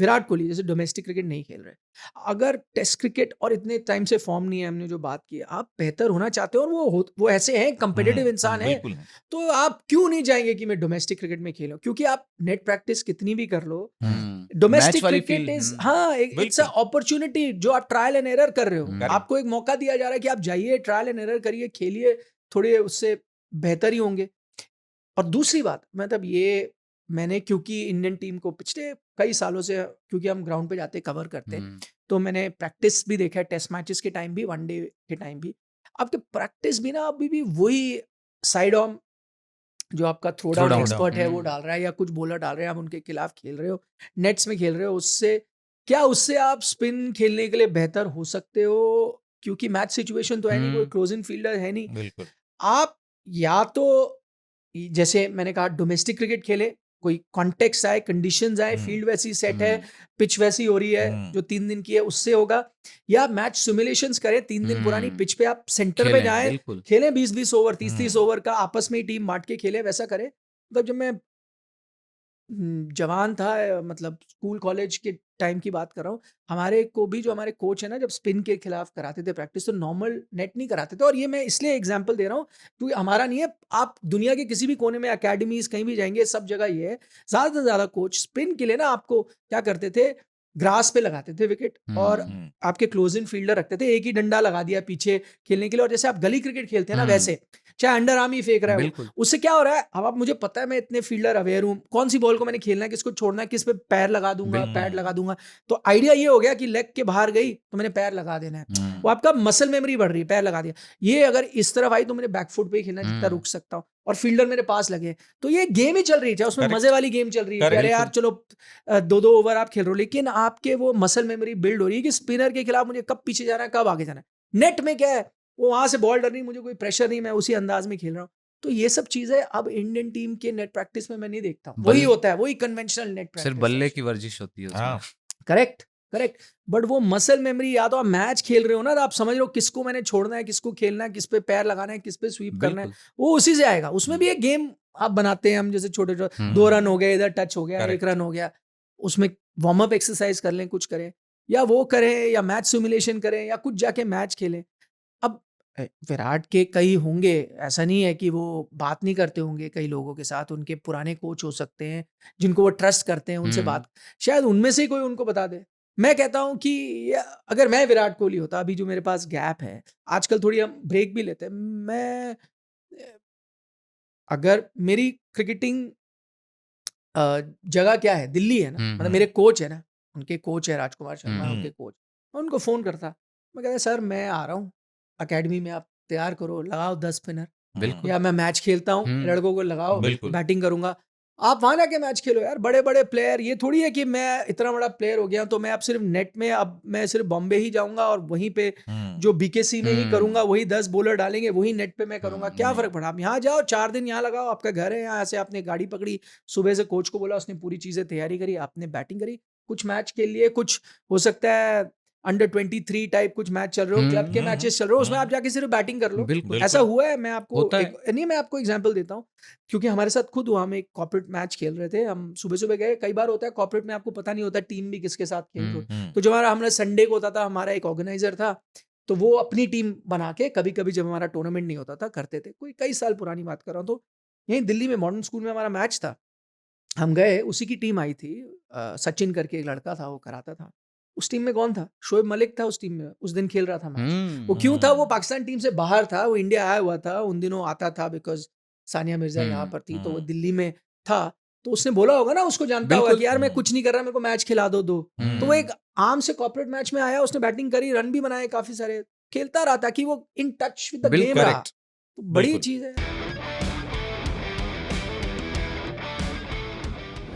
विराट कोहली जैसे domestic cricket नहीं खेल रहे, अगर टेस्ट क्रिकेट और इतने टाइम से फॉर्म नहीं है, हमने जो बात की, आप बेहतर होना चाहते हो और वो ऐसे हैं, कंपेटिटिव इंसान है, बिल्कुल है। तो आप क्यों नहीं जाएंगे कि मैं डोमेस्टिक क्रिकेट में खेलूं? क्योंकि आप नेट प्रैक्टिस कितनी भी कर लो, मैच डोमेस्टिक वाली क्रिकेट फील। इज, हाँ, इट्स अ बिल्कुल। अपॉर्चुनिटी जो आप ट्रायल एंड एरर कर रहे हो। Correct. आपको एक मौका दिया जा रहा है कि आप जाइए, ट्रायल एंड एरर करिए, खेलिए, थोड़े उससे बेहतर ही होंगे। और दूसरी बात, मतलब ये मैंने, क्योंकि इंडियन टीम को पिछले कई सालों से, क्योंकि हम ग्राउंड पे जाते कवर करते हैं, तो मैंने प्रैक्टिस भी देखा है, टेस्ट मैचेस के टाइम भी, वनडे के टाइम भी। आपके प्रैक्टिस भी ना अभी भी वही साइड ऑन जो आपका थ्रो डाउन Throwdown. एक्सपर्ट है वो डाल रहा है, या कुछ बॉलर डाल रहे हैं, आप उनके खिलाफ खेल रहे हो, नेट्स में खेल रहे हो, उससे आप स्पिन खेलने के लिए बेहतर हो सकते हो? क्योंकि मैच सिचुएशन तो है नहीं, कोई क्लोजिंग फील्डर है नहीं। बिल्कुल। आप या तो जैसे मैंने कहा डोमेस्टिक क्रिकेट खेले, कोई कॉन्टेक्स्ट आए, कंडीशंस आए, फील्ड वैसी सेट है, पिच वैसी हो रही है जो 3 दिन की है, उससे होगा। या मैच सिमुलेशंस करें, 3 दिन पुरानी पिच पे आप सेंटर पे खेलें, जाएं, बिल्कुल। खेलें 20-20 ओवर, 30-30 ओवर का, आपस में ही टीम बांट के खेले, वैसा करें। मतलब जब मैं जवान था, मतलब स्कूल कॉलेज के टाइम की बात कर रहा हूँ, हमारे को भी जो हमारे कोच है ना, जब स्पिन के खिलाफ कराते थे प्रैक्टिस, तो नॉर्मल नेट नहीं कराते थे। और ये मैं इसलिए एग्जांपल दे रहा हूँ क्योंकि हमारा नहीं है, आप दुनिया के किसी भी कोने में अकेडमीज कहीं भी जाएंगे, सब जगह ये है, ज्यादा से ज्यादा कोच स्पिन के लिए ना आपको क्या करते थे, ग्रास पे लगाते थे विकेट, और आपके क्लोज इन फील्डर रखते थे, एक ही डंडा लगा दिया पीछे खेलने के लिए, और जैसे आप गली क्रिकेट खेलते हैं ना, वैसे चाहे अंडर आर्म ही फेंक रहा है वो, बिल्कुल। उससे क्या हो रहा है, अब आप, मुझे पता है, मैं इतने फील्डर अवेयर हूँ, कौन सी बॉल को मैंने खेलना है, किसको छोड़ना है, किस पे पैर लगा दूंगा, पैड लगा दूंगा। तो आइडिया ये हो गया कि लेग के बाहर गई तो मैंने पैर लगा देना है, वो आपका मसल मेमोरी बढ़ रही है, पैर लगा दिया, ये अगर इस तरफ आई तो मैंने बैकफुट पे ही खेलना, जितना रुक सकता हूँ, और फील्डर मेरे पास लगे, तो ये गेम ही चल रही है, उसमें मजे वाली गेम चल रही है कि अरे यार चलो 2-2 ओवर आप खेल रहे हो, लेकिन आपके वो मसल मेमोरी बिल्ड हो रही है कि स्पिनर के खिलाफ मुझे कब पीछे जाना है, कब आगे जाना है। नेट में क्या है, वो वहां से बॉल डर नहीं, मुझे कोई प्रेशर नहीं, मैं उसी अंदाज में खेल रहा हूँ। तो ये सब चीजें अब इंडियन टीम के नेट प्रैक्टिस में मैं नहीं देखता हूँ, वही होता है, वही कन्वेंशनल नेट प्रैक्टिस, सिर्फ बल्ले की वर्जिश होती है उसमें। Correct correct. बट वो मसल मेमोरी, या तो आप मैच खेल रहे हो ना, तो आप समझ रहे हो किसको मैंने छोड़ना है, किसको खेलना है, किस पे पैर लगाना है, किस पे स्वीप करना है, वो उसी से आएगा। उसमें भी एक गेम आप बनाते हैं, हम जैसे छोटे छोटे 2 रन हो गए, इधर टच हो गया, 1 रन हो गया, उसमें वार्म अप एक्सरसाइज कर लें, कुछ करें, या वो करें, या मैच सिमुलेशन करें, या कुछ जाके मैच खेलें। अब विराट के कई होंगे, ऐसा नहीं है कि वो बात नहीं करते होंगे कई लोगों के साथ, उनके पुराने कोच हो सकते हैं जिनको वो ट्रस्ट करते हैं, उनसे बात, शायद उनमें से कोई उनको बता दे। मैं कहता हूं कि अगर मैं विराट कोहली होता, अभी जो मेरे पास गैप है, आजकल थोड़ी हम ब्रेक भी लेते हैं, मैं अगर मेरी क्रिकेटिंग जगह क्या है, दिल्ली है ना, मतलब मेरे कोच है ना, उनके कोच है राजकुमार शर्मा, उनके कोच, मैं उनको फोन करता, मैं कहता सर मैं आ रहा हूँ अकेडमी में, आप तैयार करो, लगाओ 10 स्पिनर, बिल्कुल। या मैं मैच खेलता हूँ, लड़कों को लगाओ, बिल्कुल। बैटिंग करूंगा, आप वहां जाके मैच खेलो यार, बड़े बड़े प्लेयर, ये थोड़ी है कि मैं इतना बड़ा प्लेयर हो गया तो मैं अब सिर्फ नेट में, अब मैं सिर्फ बॉम्बे ही जाऊंगा और वहीं पे जो बीकेसी में ही करूंगा, वही 10 बॉलर डालेंगे, वही नेट पे मैं करूंगा, क्या फर्क पड़ा? आप यहाँ जाओ, 4 दिन यहाँ लगाओ, आपका घर है, यहाँ से आपने गाड़ी पकड़ी, सुबह से कोच को बोला, उसने पूरी चीजें तैयारी करी, आपने बैटिंग करी, कुछ मैच के लिए, कुछ हो सकता है अंडर 23 टाइप कुछ मैच चल रहे हो, क्लब के मैचेस चल रहे हो, उसमें आप जाके सिर्फ बैटिंग कर लो। बिल्कुल। ऐसा हुआ है, मैं आपको होता है। नहीं, मैं आपको एग्जांपल देता हूँ, क्योंकि हमारे साथ खुद हुआ, हम एक कॉर्पोरेट मैच खेल रहे थे, हम सुबह सुबह गए, कई बार होता है कॉर्पोरेट में आपको पता नहीं होता टीम भी किसके साथ खेल रहे हो, तो जो हमारा संडे को होता था, हमारा एक ऑर्गेनाइजर था, तो वो अपनी टीम बना के कभी कभी जब हमारा टूर्नामेंट नहीं होता था करते थे, कोई कई साल पुरानी बात कर रहा हूँ, तो यहीं दिल्ली में मॉडर्न स्कूल में हमारा मैच था, हम गए, उसी की टीम आई थी, सचिन करके एक लड़का था, वो कराता था, उस टीम में कौन था, शोएब मलिक था उस टीम में, उस दिन खेल रहा था मैच। वो क्यों था, वो पाकिस्तान टीम से बाहर था, वो इंडिया आया हुआ था, उन दिनों आता था बिकॉज सानिया मिर्जा यहाँ पर थी, तो वो दिल्ली में था, तो उसने बोला होगा ना, उसको जानता होगा कि यार मैं कुछ नहीं कर रहा, मेरे को मैच खिला दो तो वो एक आम से कॉर्पोरेट मैच में आया, उसने बैटिंग करी, रन भी बनाए काफी सारे, खेलता रहा ताकि वो in touch with the game रहा, तो बड़ी चीज है।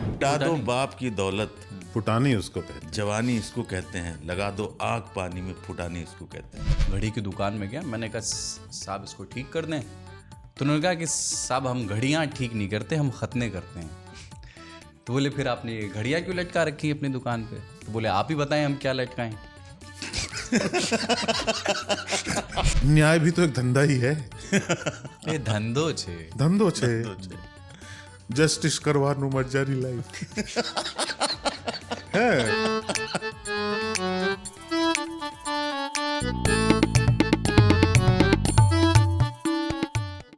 लुटा दो बाप की दौलत, फुटानी उसको कहते हैं, जवानी इसको कहते हैं, लगा दो आग पानी में, फुटानी इसको कहते हैं। घड़ी की दुकान में गया, मैंने कहा साहब इसको ठीक कर दें, तो उन्होंने कहा कि साहब हम घड़ियाँ ठीक नहीं करते, हम खतने करते हैं। तो बोले फिर आपने ये घड़ियाँ क्यों लटका रखी है अपनी दुकान पे? तो बोले आप ही बताएं हम क्या लटकाएं। न्याय भी तो एक धंधा ही है। એ ધંધો છે, ધંધો છે, જસ્ટિસ કરવાનું મજારી લાઈફ। है।